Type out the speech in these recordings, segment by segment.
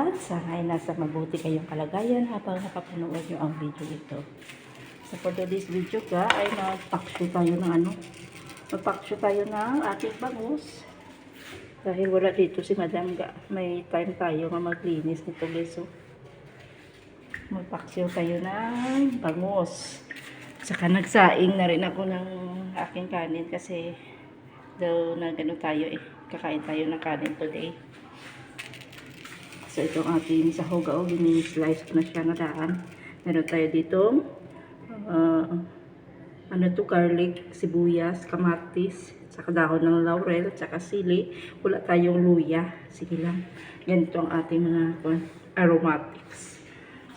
lahat. Sana ay nasa mabuti kayong kalagayan habang napapanood nyo ang video ito. So for today's video ay magpaksyo tayo ng magpaksyo tayo ng ating bangus. Dahil wala dito si Madam ga, may time tayo na maglinis nito guys. So, magpaksyo tayo ng bangus. Saka nagsaing na rin ako ng aking kanin kasi daw na gano'n tayo kakain tayo ng kanin today. So itong ating sahog gini-slice ko na siya na daan. Meron tayo ditong garlic, sibuyas, kamatis, saka dahon ng laurel, saka sili. Wala tayong luya. Sige lang. Ganito ang ating mga aromatics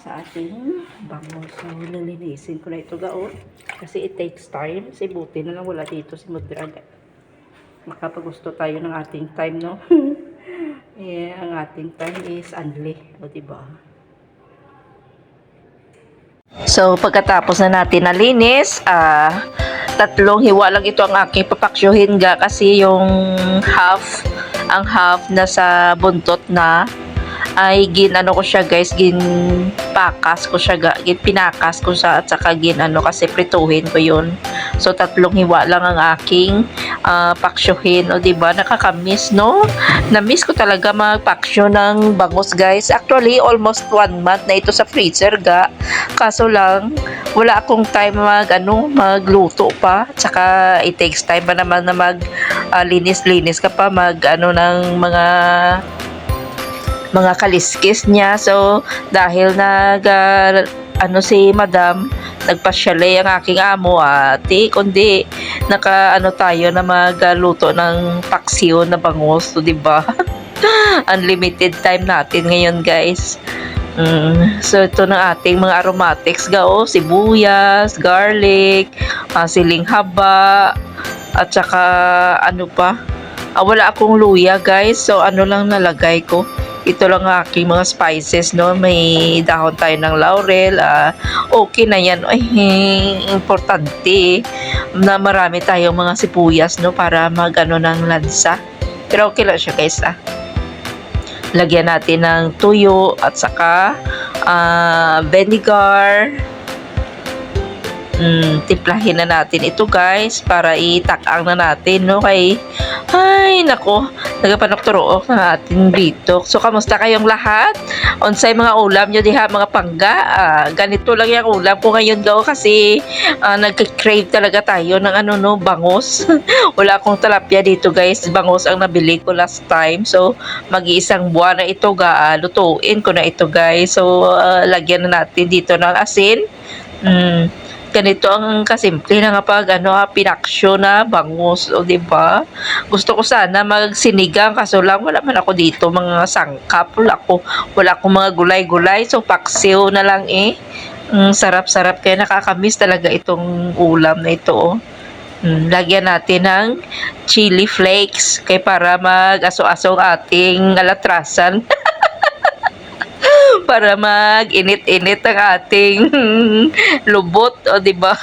sa ating bangus. So lilinisin ko na ito kasi it takes time. Kasi buti na lang wala dito si Mudraga. Makapagusto tayo ng ating time, no? Ang ating time is unli, o diba? So, pagkatapos na natin nalinis, tatlong hiwa lang ito ang aking papaksyohin kasi yung ang half na sa buntot na ay ginano ko siya guys, ginpakas ko siya, pinakas ko siya at saka kasi prituhin ko yun. So tatlong hiwa lang ang aking paksyohin, o diba nakakamiss, no? Na-miss ko talaga magpaksyo ng bangus guys. Actually almost 1 month na ito sa freezer kaso lang wala akong time magluto pa, at saka it takes time pa naman na linis-linis ka pa ng mga kaliskis niya. So dahil si Madam nagpasyalay ang aking amo kundi tayo na magluto ng paksiw na bangus, so diba? Unlimited time natin ngayon guys. So ito na ating mga aromatics sibuyas, garlic, siling haba, at saka wala akong luya guys, so lang nalagay ko. Ito lang aking mga spices, no? May dahon tayo ng laurel. Okay na yan. Ay, importante na marami tayong mga sibuyas, no? Para ng lansa. Pero okay lang siya, guys, Lagyan natin ng tuyo at saka vinegar. Timplahin na natin ito guys para itakang na natin, no? Ay nako, nagapanokturo ng ating bitok. So kamusta kayong lahat? Unsay mga ulam nyo diha mga pangga? Ganito lang yung ulam ko ngayon kasi nagka-crave talaga tayo ng bangus. Wala akong talapia dito guys, bangus ang nabili ko last time. So mag-iisang buwan na ito lutuin ko na ito guys. So lagyan na natin dito ng asin. Ganito ang kasimple na pinaksyo na bangus, o diba? Gusto ko sana magsinigang kaso lang wala man ako dito mga sangkap, wala akong mga gulay-gulay, so paksiw na lang sarap-sarap kaya nakakamiss talaga itong ulam na ito. Lagyan natin ng chili flakes para mag-aso-aso ang ating alatrasan. Para mag-init-init ang ating lubot, o diba?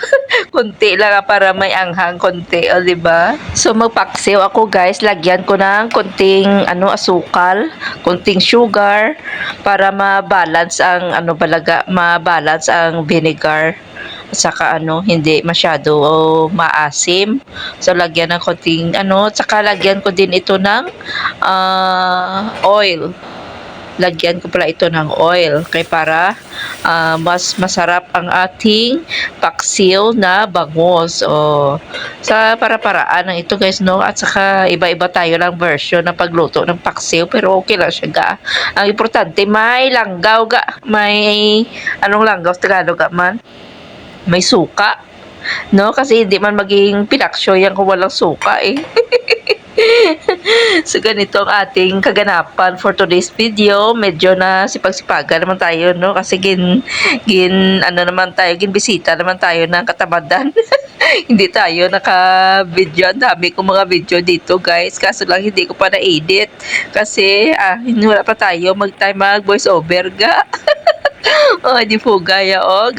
Kunti lang para may anghang konti, o diba? So magpaksiw ako guys, lagyan ko ng kunting asukal, kunting sugar para ma-balance ang ma-balance ang vinegar. At saka hindi masyado maasim. So lagyan ng konting saka lagyan ko din ito ng oil. Lagyan ko pala ito ng oil para mas masarap ang ating paksiw na bangus. Sa para-paraan ng ito guys, no? At saka iba-iba tayo lang version ng pagluto ng paksiw, pero okay lang siya Ang importante may langgaw may langgaw sa Tagalog man? May suka, no? Kasi hindi man maging pinaksyo yan kung walang suka So ganito ang ating kaganapan for today's video. Medyo na sipag-sipagan naman tayo, no? Kasi ginbisita naman tayo ng Katabadan. Hindi tayo naka-video. Ang dami kong mga video dito guys, kaso lang hindi ko pa na-edit kasi wala pa tayo mag-voice over Oh, di po gaya, oh,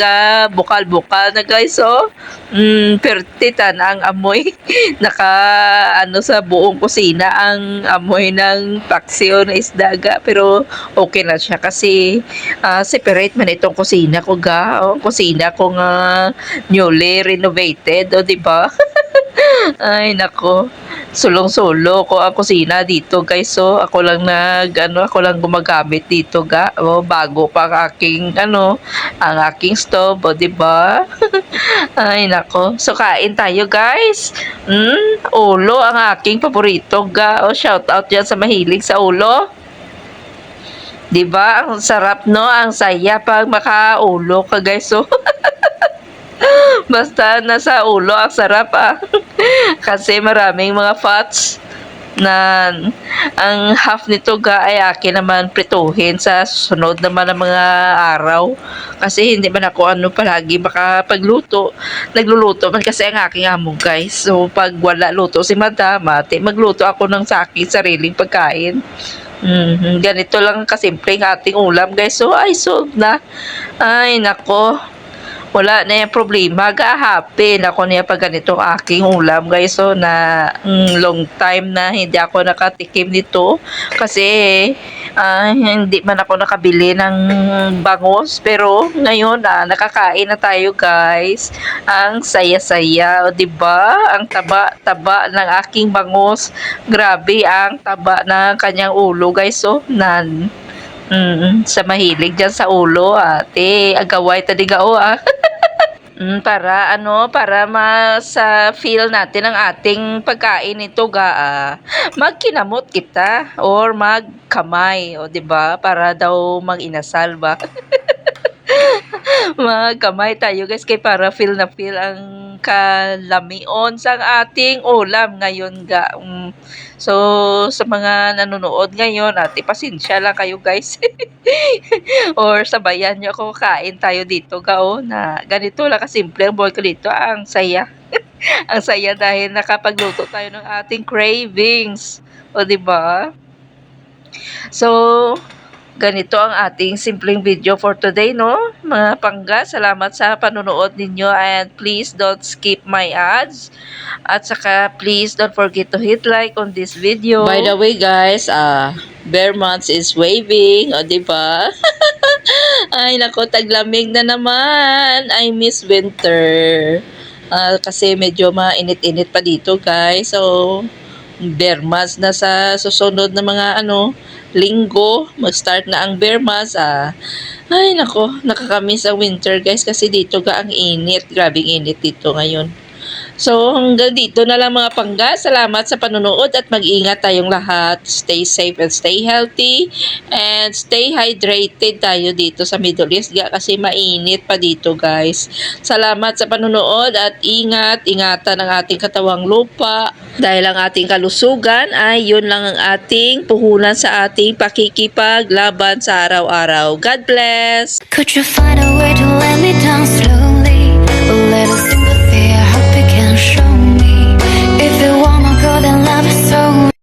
bukal-bukal na guys, oh. Pertitan ang amoy. Naka, ano, sa buong kusina ang amoy ng paksiw na isdaga. Pero, okay na siya kasi, separate man itong kusina ko ga. Oh, kusina ko nga newly renovated, oh, di ba? Ay, nako. Sulong-sulo ko ang kusina dito, guys. So, ako lang gumagamit dito, ga. Oh, bago pa ang aking, ang aking stove, oh, di ba? Ay, nako. So, kain tayo, guys. Ulo ang aking paborito, ga. Oh, shout out yan sa mahilig sa ulo. Di ba? Ang sarap, no? Ang saya pag makaulo ka, guys. So, basta nasa ulo, ang sarap, ah. Kasi maraming mga fats na ang half nito ga ay akin naman prituhin sa susunod naman ng mga araw. Kasi hindi man ako palagi makapagluto. Nagluluto man kasi ang aking amo, guys. So pag wala luto si madam, magluto ako ng sa aking sariling pagkain. Ganito lang kasimple ang ating ulam, guys. So ay solve na. Ay nako, wala na yung problema. Ga-happy na ako niya pag ganito aking ulam, guys. So, na long time na hindi ako nakatikim nito. Kasi, hindi man ako nakabili ng bangus. Pero, ngayon nakakain na tayo, guys. Ang saya-saya. O, diba? Ang taba-taba ng aking bangus. Grabe, ang taba ng kanyang ulo, guys. So, sa mahilig dyan sa ulo, ate. Agaway tadigao, ah. Para sa feel natin ang ating pagkain ito magkinamot kita or magkamay, o 'di ba? Para daw mag-inasal ba? Magkamay tayo, guys, kay para feel na feel ang kalamion sa ating ulam ngayon ga. So sa mga nanonood ngayon, pasensya lang kayo, guys. Or sabayan nyo ako, kain tayo dito ga, na ganito lang kasimple ang buhay ko dito. Ang saya. Ang saya dahil nakapagluto tayo ng ating cravings. O, diba? So, ganito ang ating simpleng video for today, no? Mga pangga, salamat sa panonood ninyo and please don't skip my ads. At saka please don't forget to hit like on this video. By the way, guys, Bear Months is waving, o diba? Ay, nako, taglamig na naman. I miss winter. Kasi medyo mainit-init pa dito, guys. So, Bear Months na sa susunod na mga linggo, mag-start na ang Bear Months. Ay, nako, nakakamiss ang winter, guys, kasi dito ang init. Grabing init dito ngayon. So, hanggang dito na lang, mga pangga. Salamat sa panonood at mag-ingat tayong lahat. Stay safe and stay healthy. And stay hydrated tayo dito sa Middle East kasi mainit pa dito, guys. Salamat sa panonood at ingatan ang ating katawang lupa. Dahil ang ating kalusugan ay yun lang ang ating puhunan sa ating pakikipaglaban sa araw-araw. God bless! Could you find a way to let me down slowly? A little